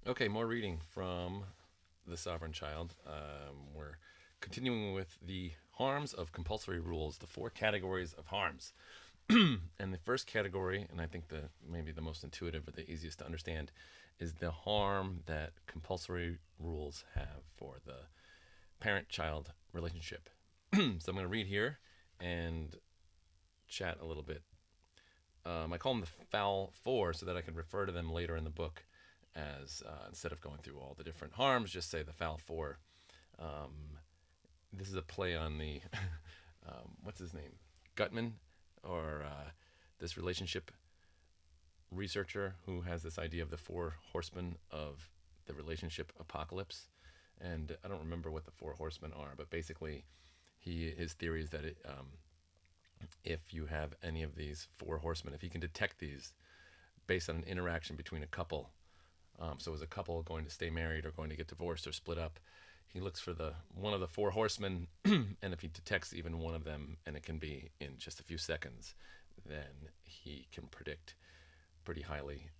Okay, more reading from The Sovereign Child. We're continuing with the harms of compulsory rules, the four categories of harms. And the first category, and I think the maybe the most intuitive or the easiest to understand, is the harm that compulsory rules have for the parent-child relationship. So I'm going to read here and chat a little bit. I call them the foul four so that I can refer to them later in the book as instead of going through all the different harms, just say the foul four. Um, this is a play on the what's his name, Gutman, or this relationship researcher who has this idea of the four horsemen of the relationship apocalypse. And I don't remember what the four horsemen are, but basically, his theory is that if you have any of these four horsemen, if you can detect these based on an interaction between a couple, so is a couple going to stay married or going to get divorced or split up, he looks for the one of the four horsemen, and if he detects even one of them, and it can be in just a few seconds, then he can predict pretty highly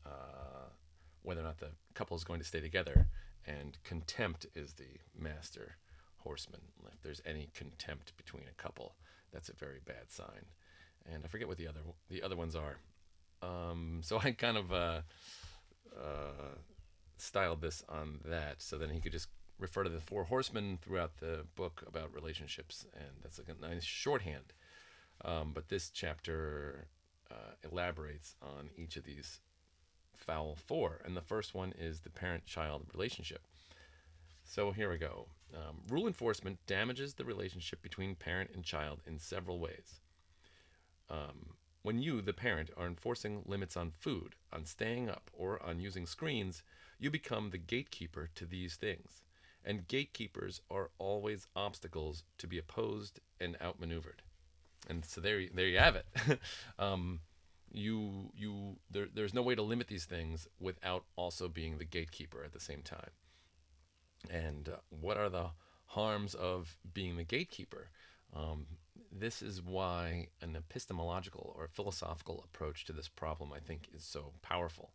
whether or not the couple is going to stay together. And contempt is the master horseman. If there's any contempt between a couple, that's a very bad sign. And I forget what the other ones are. So I kind of uh, styled this on that, so then he could just refer to the four horsemen throughout the book about relationships, and that's like a nice shorthand. But this chapter elaborates on each of these foul four, and the first one is the parent-child relationship. So here we go. Rule enforcement damages the relationship between parent and child in several ways. When you, the parent, are enforcing limits on food, on staying up, or on using screens, you become the gatekeeper to these things. And gatekeepers are always obstacles to be opposed and outmaneuvered. And so there you have it. um, there's no way to limit these things without also being the gatekeeper at the same time. And what are the harms of being the gatekeeper? Um, this is why an epistemological or philosophical approach to this problem, I think, is so powerful.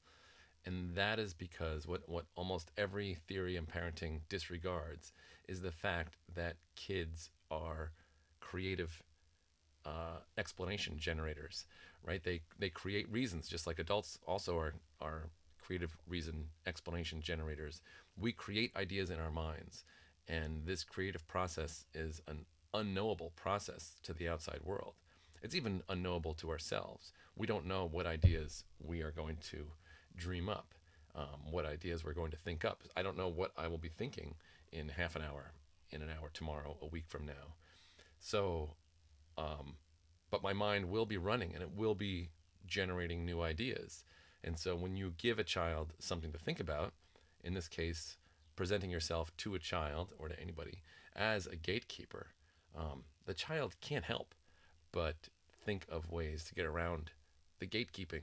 And that is because what almost every theory in parenting disregards is the fact that kids are creative explanation generators, right? They create reasons just like adults also are creative reason explanation generators. We create ideas in our minds, and this creative process is an unknowable process to the outside world. It's even unknowable to ourselves. We don't know what ideas we are going to dream up, what ideas we're going to think up. I don't know what I will be thinking in half an hour, in an hour tomorrow, a week from now. So um, but my mind will be running and it will be generating new ideas. And so when you give a child something to think about, in this case, presenting yourself to a child or to anybody as a gatekeeper, the child can't help but think of ways to get around the gatekeeping.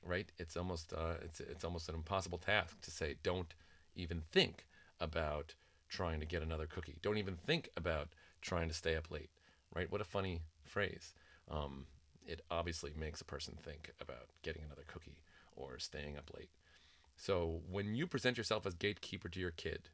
Right? It's almost an impossible task to say don't even think about trying to get another cookie. Don't even think about trying to stay up late. Right? What a funny phrase. Um, it obviously makes a person think about getting another cookie or staying up late. So when you present yourself as gatekeeper to your kid,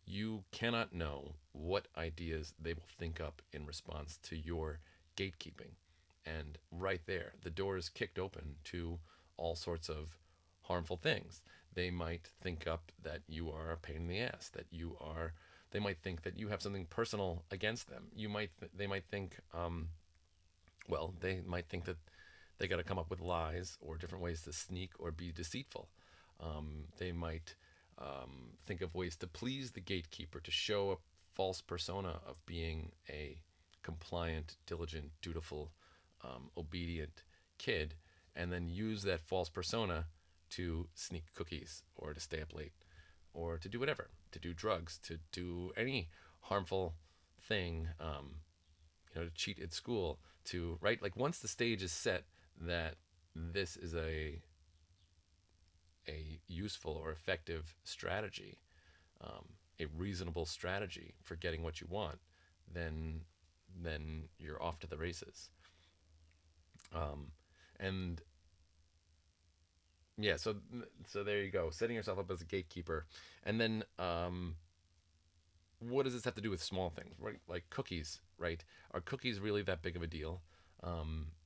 you cannot know what ideas they will think up in response to your gatekeeping. And right there, the door is kicked open to all sorts of harmful things. They might think up that you are a pain in the ass, that you are. They might think that you have something personal against them. They might think, they might think that they got to come up with lies or different ways to sneak or be deceitful. They might think of ways to please the gatekeeper, to show a false persona of being a compliant, diligent, dutiful, obedient kid, and then use that false persona to sneak cookies or to stay up late or to do whatever, to do drugs, to do any harmful thing, to cheat at school, to, right? Like once the stage is set that this is a useful or effective strategy, a reasonable strategy for getting what you want, then you're off to the races. And Yeah, so there you go, setting yourself up as a gatekeeper, and then what does this have to do with small things, right? Like cookies, right? Are cookies really that big of a deal?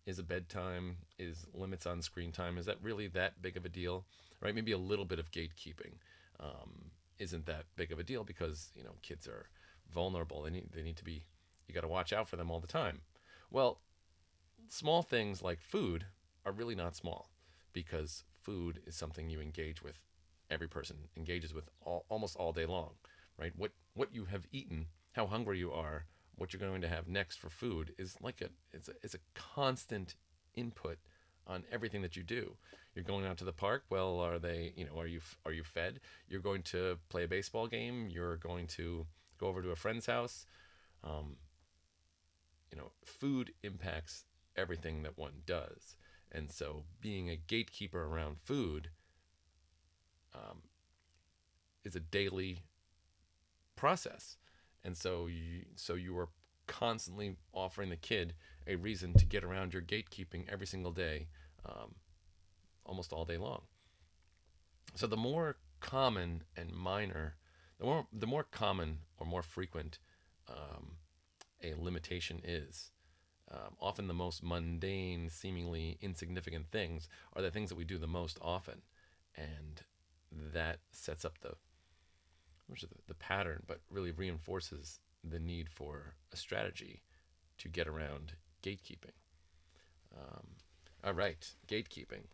Is a bedtime, is limits on screen time, is that really that big of a deal, right? Maybe a little bit of gatekeeping isn't that big of a deal because kids are vulnerable. They need to be. You got to watch out for them all the time. Well, small things like food are really not small because food is something you engage with. Every person engages with almost all day long, right? What you have eaten, how hungry you are, what you're going to have next for food is like it's a constant input on everything that you do. You're going out to the park. Well, are you fed? You're going to play a baseball game. You're going to go over to a friend's house. Um, Food impacts everything that one does. And so being a gatekeeper around food um, is a daily process. And so you are constantly offering the kid a reason to get around your gatekeeping every single day, um, almost all day long. So the more common and minor, the more common or more frequent a limitation is, often the most mundane, seemingly insignificant things are the things that we do the most often, and that sets up the pattern, but really reinforces the need for a strategy to get around gatekeeping. Um, all right, gatekeeping.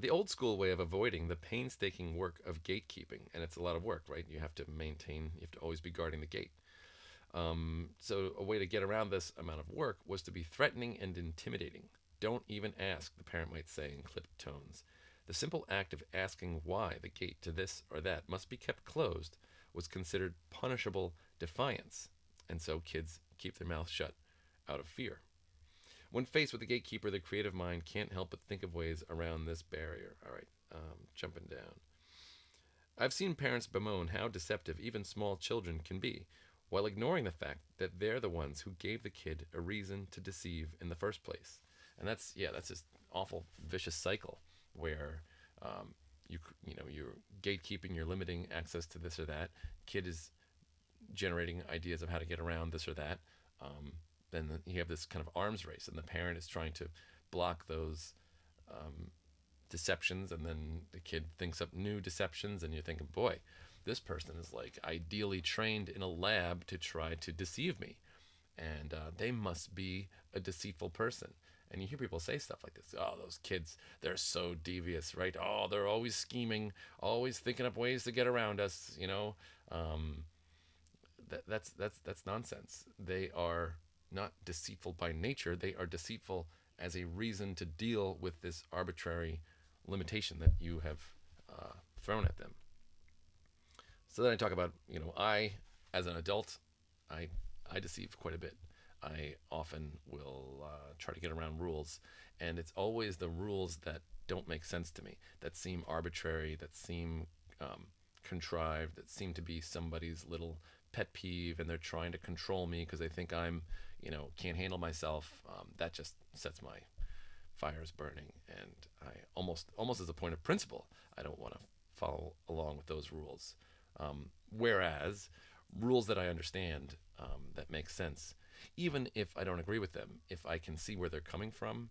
The old school way of avoiding the painstaking work of gatekeeping, and it's a lot of work, right? You have to always be guarding the gate. So, a way to get around this amount of work was to be threatening and intimidating. Don't even ask, the parent might say in clipped tones. The simple act of asking why the gate to this or that must be kept closed was considered punishable defiance, and so kids keep their mouths shut out of fear. When faced with the gatekeeper, the creative mind can't help but think of ways around this barrier. All right, jumping down. I've seen parents bemoan how deceptive even small children can be, while ignoring the fact that they're the ones who gave the kid a reason to deceive in the first place. And that's this awful vicious cycle where you you're gatekeeping, you're limiting access to this or that. Kid is generating ideas of how to get around this or that. Um, then you have this kind of arms race, and the parent is trying to block those um, deceptions, and then the kid thinks up new deceptions, and you're thinking, boy, this person is like ideally trained in a lab to try to deceive me, and they must be a deceitful person. And you hear people say stuff like this: oh, those kids, they're so devious, right? Oh, they're always scheming, always thinking up ways to get around us. um, that's nonsense. They are not deceitful by nature. They are deceitful as a reason to deal with this arbitrary limitation that you have thrown at them. So then I talk about, I, as an adult, I, I deceive quite a bit. I often will try to get around rules, and it's always the rules that don't make sense to me, that seem arbitrary, that seem um, contrived, that seem to be somebody's little pet peeve, and they're trying to control me because they think I'm, can't handle myself. That just sets my fires burning, and I almost as a point of principle, I don't want to follow along with those rules. Whereas rules that I understand, that make sense, even if I don't agree with them, if I can see where they're coming from,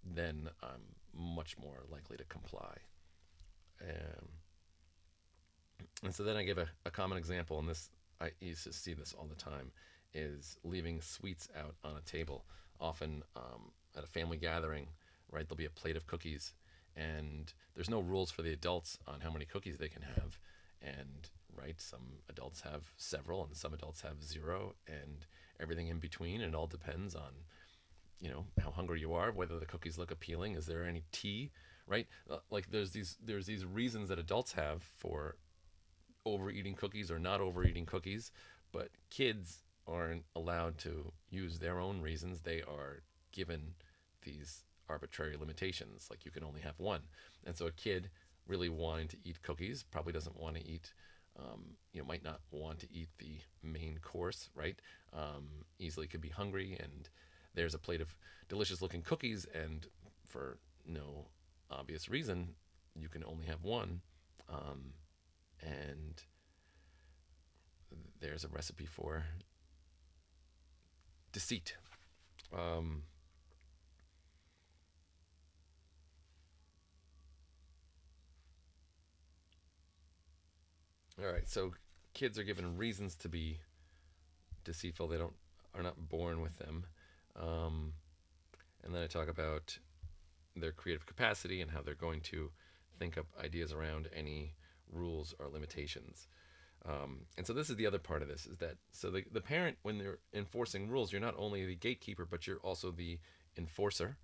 then I'm much more likely to comply. Um, and so then I give a common example, and this I used to see this all the time, is leaving sweets out on a table. Often at a family gathering, right, there'll be a plate of cookies, and there's no rules for the adults on how many cookies they can have. And right, some adults have several, and some adults have zero, and everything in between. And it all depends on how hungry you are, whether the cookies look appealing, is there any tea, right? Like there's these reasons that adults have for overeating cookies or not overeating cookies, but kids aren't allowed to use their own reasons. They are given these arbitrary limitations, like you can only have one. And so a kid really wanting to eat cookies probably doesn't want to eat, might not want to eat the main course, right? Easily could be hungry, and there's a plate of delicious looking cookies, and for no obvious reason, you can only have one. Um, and there's a recipe for deceit. Um, all right, so kids are given reasons to be deceitful. They don't are not born with them. Um, and then I talk about their creative capacity and how they're going to think up ideas around any rules or limitations. And so this is the other part of this is that so the parent, when they're enforcing rules, you're not only the gatekeeper, but you're also the enforcer,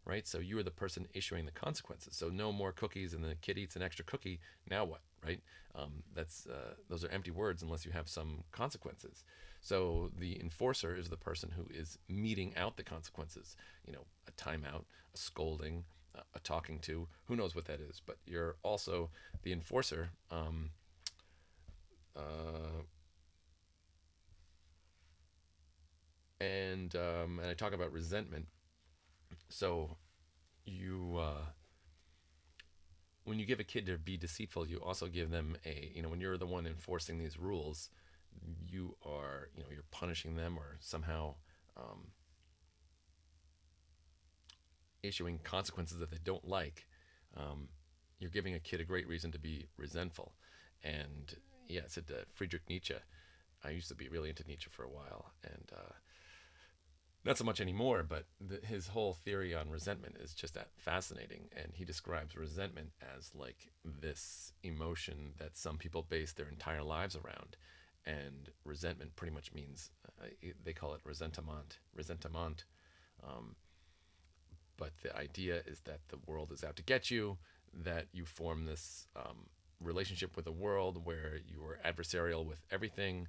right? So you are the person issuing the consequences. So no more cookies, and the kid eats an extra cookie. Now what, right? That's those are empty words unless you have some consequences. So the enforcer is the person who is meting out the consequences. You know, a timeout, a scolding, a talking to. Who knows what that is? But you're also the enforcer. Uh, and I talk about resentment. So you when you give a kid to be deceitful, you also give them a when you're the one enforcing these rules, you are you're punishing them or somehow um, issuing consequences that they don't like. Um, you're giving a kid a great reason to be resentful, and yeah, it's Friedrich Nietzsche. I used to be really into Nietzsche for a while, and not so much anymore, but his whole theory on resentment is just that fascinating. And he describes resentment as like this emotion that some people base their entire lives around. And resentment pretty much means they call it resentiment. Um, but the idea is that the world is out to get you, that you form this relationship with the world where you are adversarial with everything.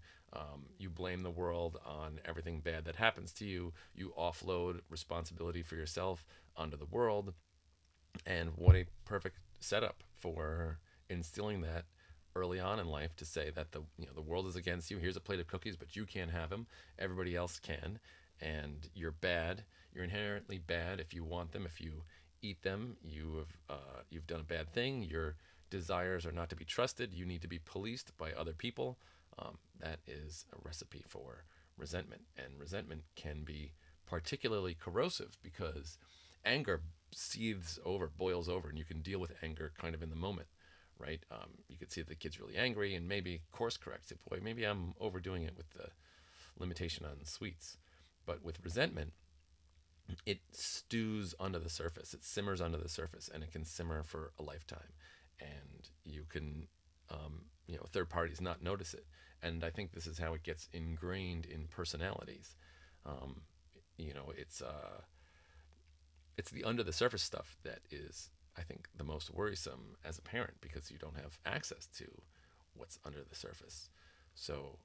You blame the world on everything bad that happens to you. You offload responsibility for yourself onto the world. And what a perfect setup for instilling that early on in life to say that the world is against you. Here's a plate of cookies, but you can't have them. Everybody else can, and you're bad. You're inherently bad if you want them. If you eat them, you've done a bad thing. Your desires are not to be trusted. You need to be policed by other people. That is a recipe for resentment, and resentment can be particularly corrosive because anger seethes over, boils over, and you can deal with anger kind of in the moment, right? You could see that the kid's really angry and maybe course correct. Say, boy, maybe I'm overdoing it with the limitation on sweets. But with resentment, it stews under the surface. It simmers under the surface, and it can simmer for a lifetime. And you can, third parties not notice it. And I think this is how it gets ingrained in personalities. Um, you know, it's uh, it's the under the surface stuff that is, I think, the most worrisome as a parent because you don't have access to what's under the surface. So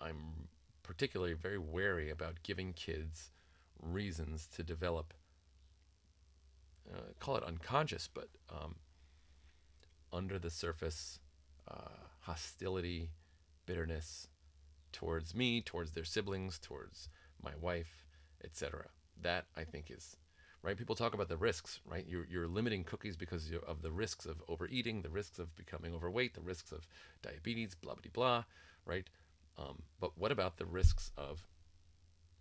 I'm particularly very wary about giving kids reasons to develop, call it unconscious, but under the surface hostility, bitterness towards me, towards their siblings, towards my wife, etc. That I think is right. People talk about the risks, right? You're limiting cookies because of the risks of overeating, the risks of becoming overweight, the risks of diabetes, blah blah blah, right? But what about the risks of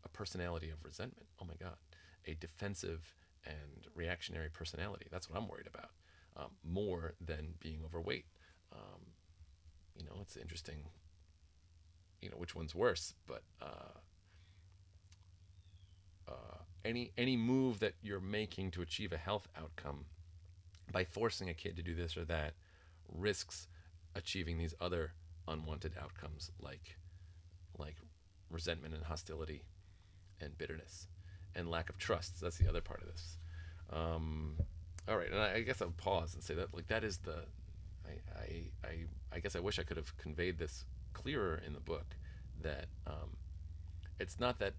a personality of resentment? Oh my God, a defensive and reactionary personality. That's what I'm worried about, more than being overweight. Um, it's interesting. Which one's worse, but any move that you're making to achieve a health outcome by forcing a kid to do this or that risks achieving these other unwanted outcomes like resentment and hostility and bitterness and lack of trust. So that's the other part of this. Um, all right, and I guess I'll pause and say that like that is the I guess I wish I could have conveyed this clearer in the book that it's not that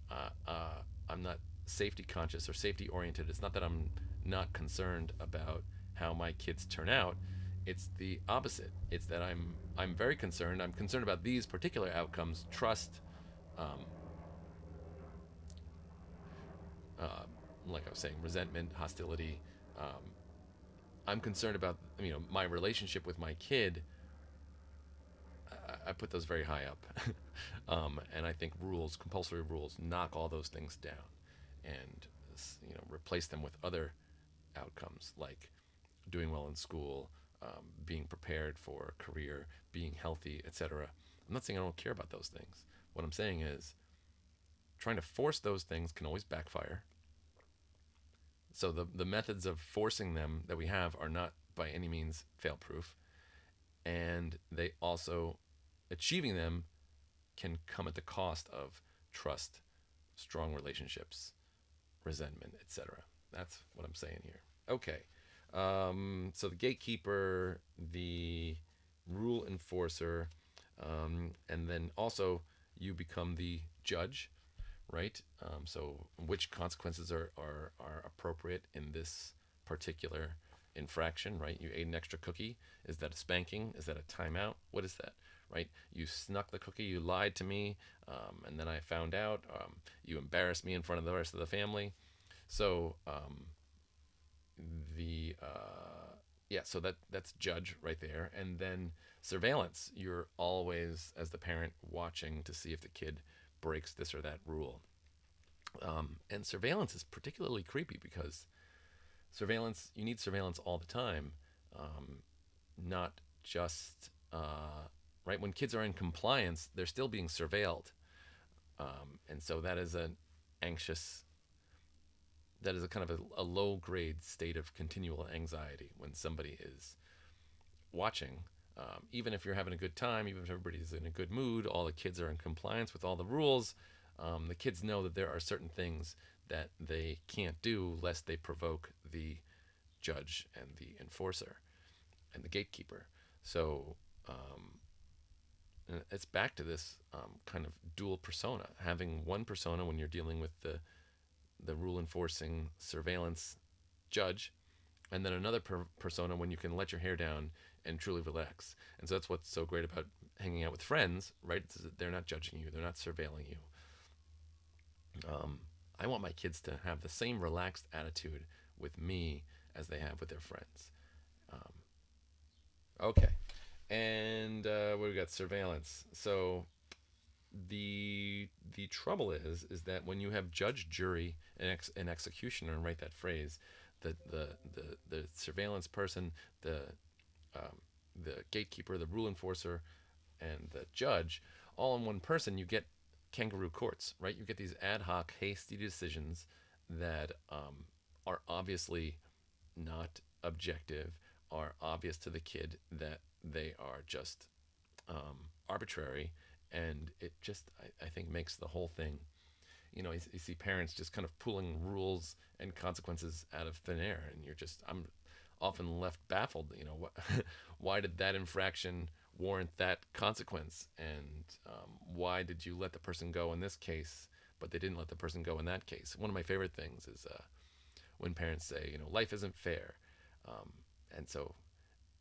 I'm not safety conscious or safety oriented. It's not that I'm not concerned about how my kids turn out. It's the opposite. It's that I'm very concerned. I'm concerned about these particular outcomes: trust, um, uh, like I was saying, resentment, hostility. Um, I'm concerned about my relationship with my kid. I put those very high up, and I think rules, compulsory rules, knock all those things down, and replace them with other outcomes like doing well in school, being prepared for a career, being healthy, etc. I'm not saying I don't care about those things. What I'm saying is trying to force those things can always backfire. So the methods of forcing them that we have are not by any means fail proof, and they also achieving them can come at the cost of trust, strong relationships, resentment, etc. That's what I'm saying here. Okay. So the gatekeeper, the rule enforcer, and then also you become the judge, right? So which consequences are appropriate in this particular infraction, right? You ate an extra cookie. Is that a spanking? Is that a timeout? What is that, right? You snuck the cookie. You lied to me, and then I found out. You embarrassed me in front of the rest of the family. So the yeah, so that's judge right there, and then surveillance. You're always, as the parent, watching to see if the kid breaks this or that rule. And surveillance is particularly creepy because surveillance, you need surveillance all the time, not just right when kids are in compliance, they're still being surveilled, and so that is an anxious, that is a kind of a low grade state of continual anxiety when somebody is watching. Even if you're having a good time, even if everybody's in a good mood, all the kids are in compliance with all the rules. The kids know that there are certain things that they can't do lest they provoke the judge and the enforcer and the gatekeeper. So it's back to this kind of dual persona. Having one persona when you're dealing with the rule enforcing surveillance judge, and then another persona when you can let your hair down and truly relax. And so that's what's so great about hanging out with friends, right? They're not judging you, they're not surveilling you. I want my kids to have the same relaxed attitude with me as they have with their friends. Um, okay, and what we got? Surveillance. So the trouble is that when you have judge, jury, and executioner, and write that phrase, the surveillance person, um, the gatekeeper, the rule enforcer, and the judge, all in one person, you get kangaroo courts, right? You get these ad hoc, hasty decisions that are obviously not objective, are obvious to the kid that they are just arbitrary, and it just, I think, makes the whole thing. You see parents just kind of pulling rules and consequences out of thin air, and I'm often left baffled. Why did that infraction warrant that consequence, and why did you let the person go in this case, but they didn't let the person go in that case? One of my favorite things is when parents say, life isn't fair, um, and so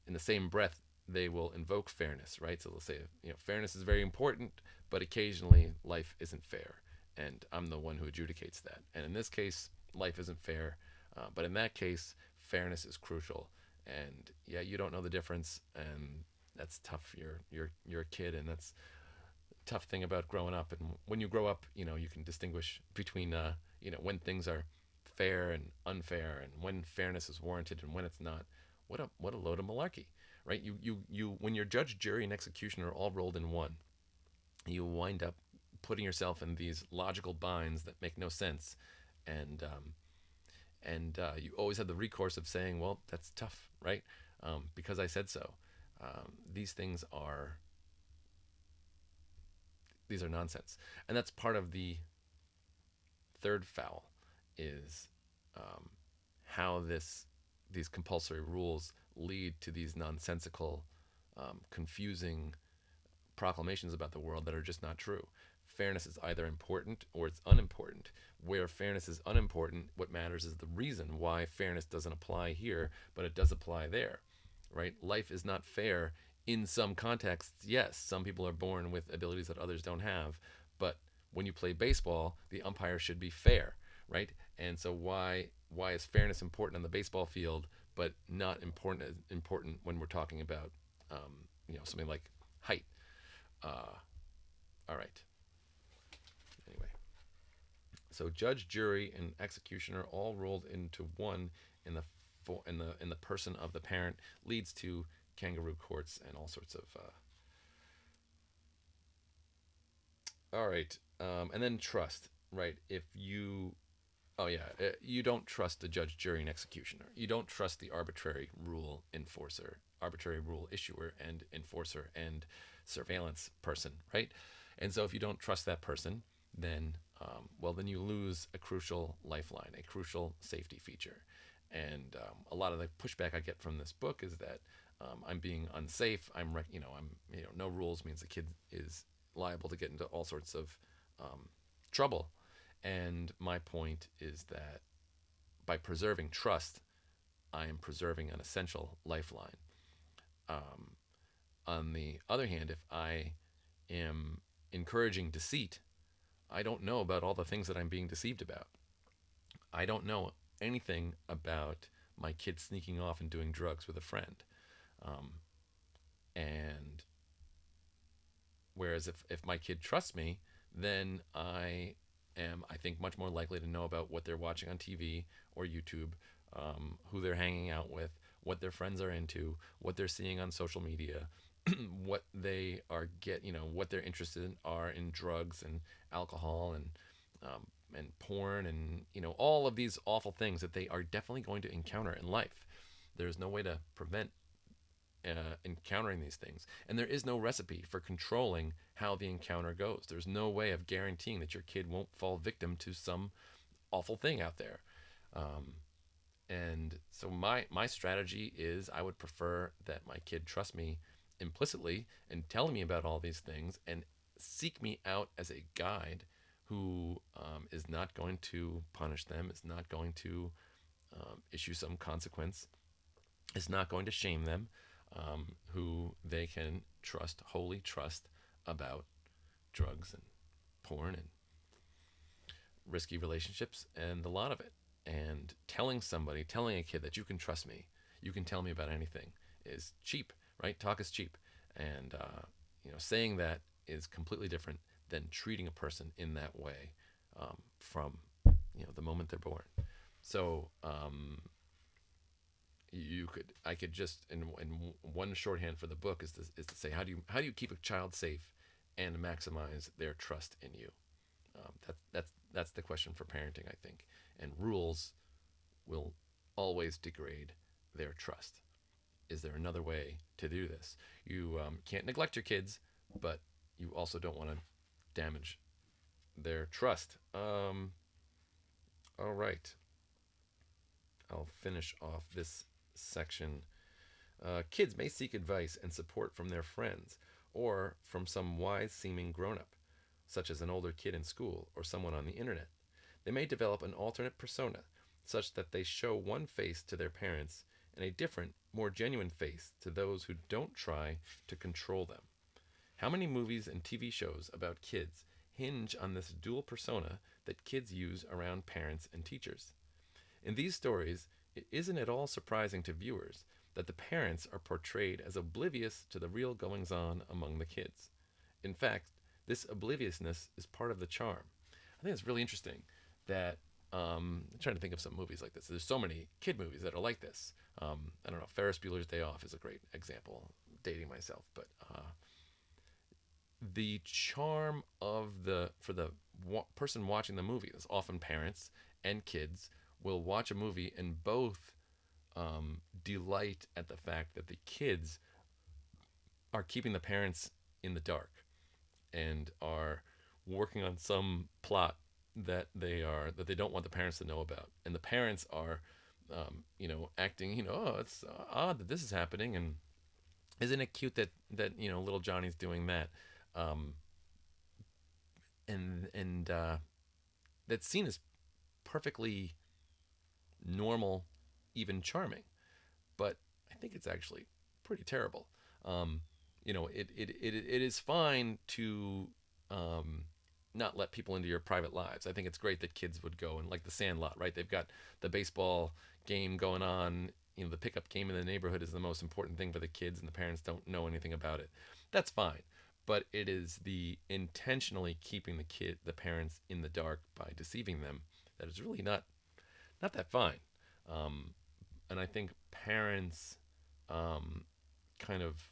in the same breath they will invoke fairness, right? So they'll say, fairness is very important, but occasionally life isn't fair, and I'm the one who adjudicates that. And in this case, life isn't fair, but in that case, fairness is crucial. And yeah, you don't know the difference, and that's tough. You're a kid, and that's a tough thing about growing up. And when you grow up, you can distinguish between when things are fair and unfair, and when fairness is warranted and when it's not. What a load of malarkey, right? You when your judge, jury, and executioner are all rolled in one, you wind up putting yourself in these logical binds that make no sense, and you always have the recourse of saying, "Well, that's tough, right? Because I said so." These things are these are nonsense, and that's part of the third foul, is um, how these compulsory rules lead to these nonsensical, confusing proclamations about the world that are just not true. Fairness is either important or it's unimportant. Where fairness is unimportant, what matters is the reason why fairness doesn't apply here, but it does apply there, right? Life is not fair in some contexts. Yes, some people are born with abilities that others don't have, but when you play baseball, the umpire should be fair, right? And so why is fairness important on the baseball field, but not important when we're talking about something like height? Uh, all right. Anyway, so judge, jury, and executioner all rolled into one in the in the person of the parent leads to kangaroo courts and all sorts of. All right, and then trust. Right, if you Oh yeah, you don't trust the judge, jury, and executioner. You don't trust the arbitrary rule issuer, and enforcer, and surveillance person, right? And so if you don't trust that person, then then you lose a crucial lifeline, a crucial safety feature. And a lot of the pushback I get from this book is that I'm being unsafe. No rules means the kid is liable to get into all sorts of trouble. And my point is that by preserving trust, I am preserving an essential lifeline. Um, on the other hand, if I am encouraging deceit, I don't know about all the things that I'm being deceived about. I don't know anything about my kid sneaking off and doing drugs with a friend. Um, and Whereas if my kid trusts me, then I think, much more likely to know about what they're watching on TV or YouTube, who they're hanging out with, what their friends are into, what they're seeing on social media, what they what they're interested in are in drugs and alcohol and porn and all of these awful things that they are definitely going to encounter in life. There's no way to prevent encountering these things. And there is no recipe for controlling how the encounter goes. There's no way of guaranteeing that your kid won't fall victim to some awful thing out there. Um, and so my strategy is I would prefer that my kid trust me implicitly and telling me about all these things and seek me out as a guide who is not going to punish them, is not going to issue some consequence, is not going to shame them, who they can trust, wholly trust about drugs and porn and risky relationships and a lot of it. And telling a kid that you can trust me, you can tell me about anything, is cheap, right? Talk is cheap. And, saying that is completely different than treating a person in that way from, the moment they're born. So, I could just in one shorthand for the book is to say how do you keep a child safe and maximize their trust in you. That's the question for parenting, I think. And rules will always degrade their trust. Is there another way to do this? You can't neglect your kids, but you also don't want to damage their trust. All right, I'll finish off this section. Kids may seek advice and support from their friends or from some wise seeming grown up, such as an older kid in school or someone on the internet. They may develop an alternate persona, such that they show one face to their parents and a different, more genuine face to those who don't try to control them. How many movies and TV shows about kids hinge on this dual persona that kids use around parents and teachers? In these stories, it isn't at all surprising to viewers that the parents are portrayed as oblivious to the real goings on among the kids. In fact, this obliviousness is part of the charm. I think it's really interesting that I'm trying to think of some movies like this. There's so many kid movies that are like this. I don't know. Ferris Bueller's Day Off is a great example. I'm dating myself, but the charm of the for the person watching the movie is often parents and kids will watch a movie and both delight at the fact that the kids are keeping the parents in the dark and are working on some plot that they don't want the parents to know about, and the parents are, acting. Oh, it's odd that this is happening, and isn't it cute that little Johnny's doing that, um, and that scene is perfectly normal, even charming, but I think it's actually pretty terrible. It is fine to not let people into your private lives. I think it's great that kids would go and like the Sandlot, right? They've got the baseball game going on. You know, the pickup game in the neighborhood is the most important thing for the kids, and the parents don't know anything about it. That's fine, but it is the intentionally keeping the parents in the dark by deceiving them that is really not that fine. Um, and I think parents' um, kind of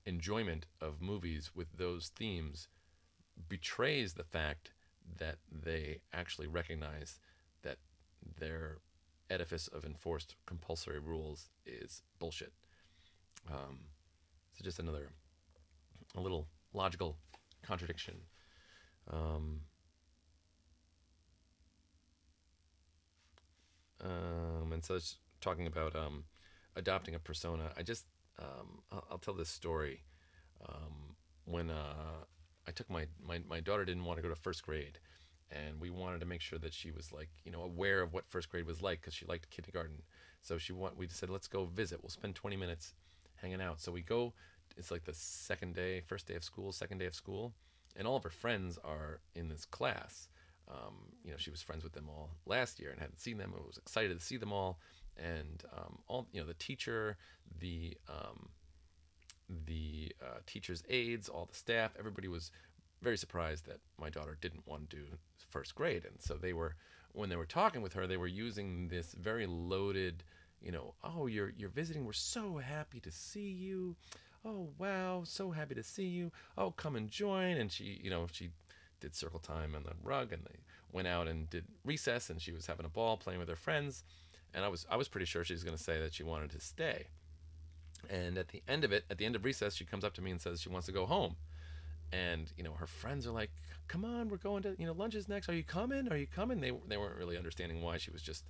enjoyment of movies with those themes betrays the fact that they actually recognize that their edifice of enforced compulsory rules is bullshit. Um, so just another a little logical contradiction. Um, and so it's talking about adopting a persona. I'll tell this story. When I took my daughter didn't want to go to first grade, and we wanted to make sure that she was like aware of what first grade was like because she liked kindergarten. So we said let's go visit. We'll spend 20 minutes hanging out. So we go. It's like the first day of school, second day of school, and all of her friends are in this class. She was friends with them all last year and hadn't seen them. I was excited to see them all, and all the teacher, the teachers' aides, all the staff, everybody was very surprised that my daughter didn't want to do first grade. And so when they were talking with her, they were using this very loaded, oh, you're visiting. We're so happy to see you. Oh, wow, so happy to see you. Oh, come and join. And she did circle time on the rug, and they went out and did recess, and she was having a ball playing with her friends. And I was pretty sure she was going to say that she wanted to stay. And at the end of it, at the end of recess, she comes up to me and says she wants to go home. And her friends are like, "Come on, we're going to lunch is next. Are you coming? Are you coming?" They weren't really understanding why she was just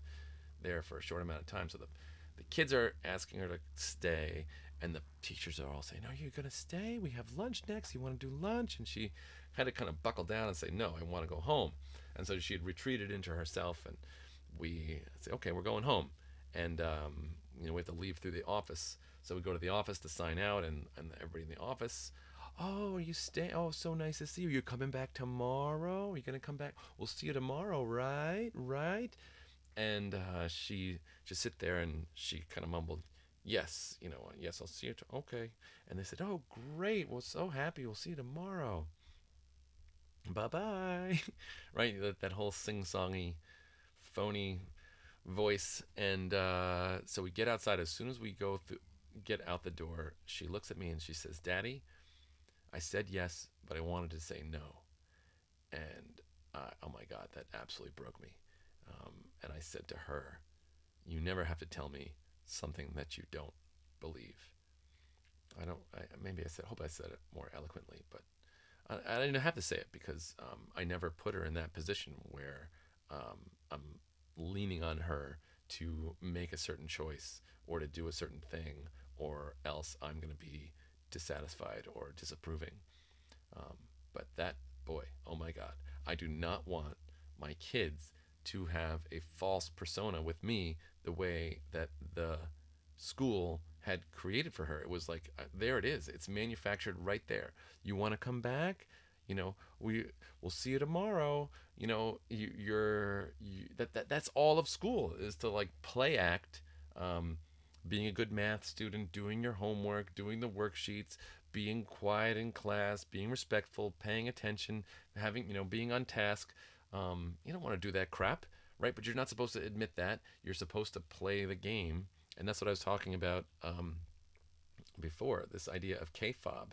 there for a short amount of time. So the kids are asking her to stay, and the teachers are all saying, "Are you gonna stay? We have lunch next. You want to do lunch?" And she had to kind of buckle down and say, "No, I want to go home." And so she had retreated into herself, and we say, "Okay, we're going home." And we have to leave through the office. So we go to the office to sign out, and everybody in the office, "Oh, are you staying? Oh, so nice to see you. You're coming back tomorrow? Are you gonna come back? We'll see you tomorrow, right? Right?" And she just sit there and she kind of mumbled, "Yes, yes, I'll see you. Okay." And they said, "Oh, great. We're so happy. We'll see you tomorrow. Bye bye." Right? That whole sing-songy, phony voice. And so we get outside. As soon as we get out the door, she looks at me and she says, "Daddy, I said yes, but I wanted to say no." And oh my God, that absolutely broke me. And I said to her, "You never have to tell me something that you don't believe." Maybe I said, hope I said it more eloquently, but I didn't have to say it because I never put her in that position where I'm leaning on her to make a certain choice or to do a certain thing, or else I'm going to be dissatisfied or disapproving. Um, but that boy, oh my God, I do not want my kids to have a false persona with me the way that the school had created for her. It was like, there it is. It's manufactured right there. You want to come back? We'll see you tomorrow. That's all of school is to like play act, um, being a good math student, doing your homework, doing the worksheets, being quiet in class, being respectful, paying attention, being on task. You don't want to do that crap, right? But you're not supposed to admit that. You're supposed to play the game, and that's what I was talking about before. This idea of kayfabe,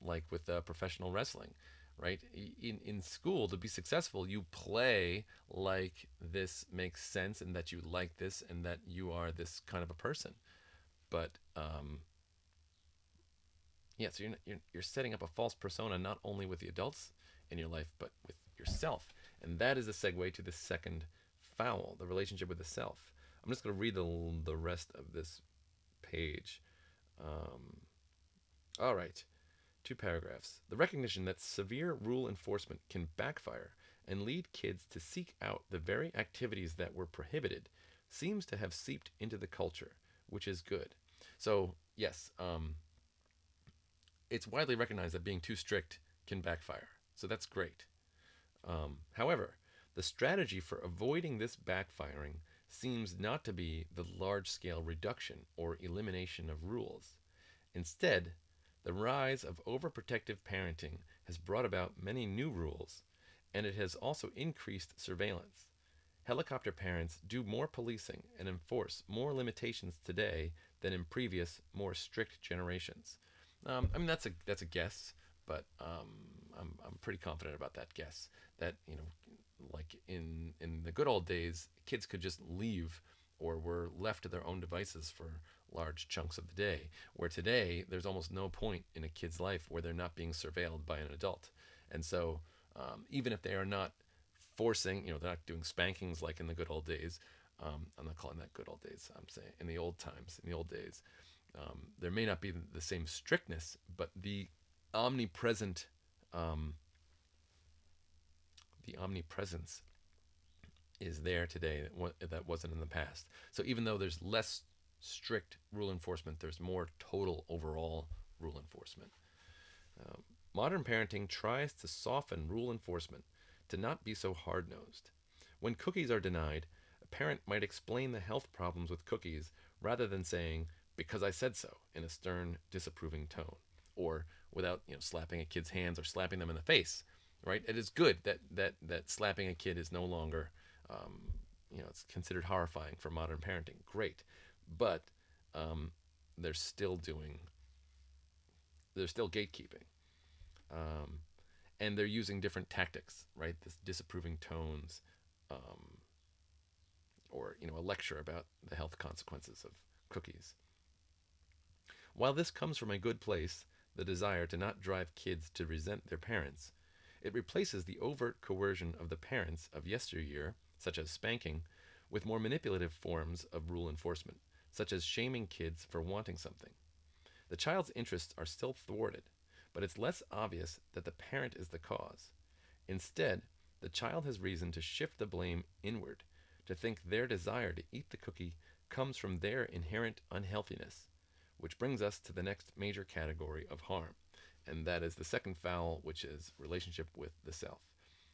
like with professional wrestling, right? In school, to be successful, you play like this makes sense, and that you like this, and that you are this kind of a person. But yeah, so you're setting up a false persona not only with the adults in your life, but with yourself, and that is a segue to the second foul, the relationship with the self. I'm just going to read the rest of this page. Um, all right, two paragraphs. The recognition that severe rule enforcement can backfire and lead kids to seek out the very activities that were prohibited seems to have seeped into the culture, which is good. So yes, it's widely recognized that being too strict can backfire. So that's great. However, the strategy for avoiding this backfiring seems not to be the large scale reduction or elimination of rules. Instead, the rise of overprotective parenting has brought about many new rules, and it has also increased surveillance. Helicopter parents do more policing and enforce more limitations today than in previous, more strict generations. I mean, that's a guess, but I'm pretty confident about that guess. That like in the good old days, kids could just leave or were left to their own devices for large chunks of the day. Where today, there's almost no point in a kid's life where they're not being surveilled by an adult. And so, even if they are not forcing, they're not doing spankings like in the good old days. I'm not calling that good old days. I'm saying in the old times, in the old days, there may not be the same strictness, but omnipresent, um, the omnipresence is there today that wasn't in the past. So even though there's less strict rule enforcement, there's more total overall rule enforcement. Um, Modern parenting tries to soften rule enforcement to not be so hard nosed. When cookies are denied, a parent might explain the health problems with cookies rather than saying, because I said so, in a stern, disapproving tone, or without slapping a kid's hands or slapping them in the face. Right? It is good that slapping a kid is no longer, it's considered horrifying for modern parenting. Great, but um, they're still doing, they're still gatekeeping. Um, and they're using different tactics, right? This disapproving tones, um, or a lecture about the health consequences of cookies. While this comes from a good place, the desire to not drive kids to resent their parents, it replaces the overt coercion of the parents of yesteryear, such as spanking, with more manipulative forms of rule enforcement, such as shaming kids for wanting something. The child's interests are still thwarted, but it's less obvious that the parent is the cause. Instead, the child has reason to shift the blame inward, to think their desire to eat the cookie comes from their inherent unhealthiness, which brings us to the next major category of harm, and that is the second foul, which is relationship with the self.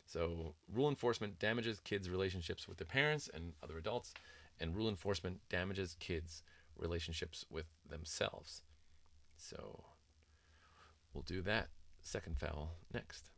So, rule enforcement damages kids' relationships with their parents and other adults, and rule enforcement damages kids' relationships with themselves. So, we'll do that second foul next.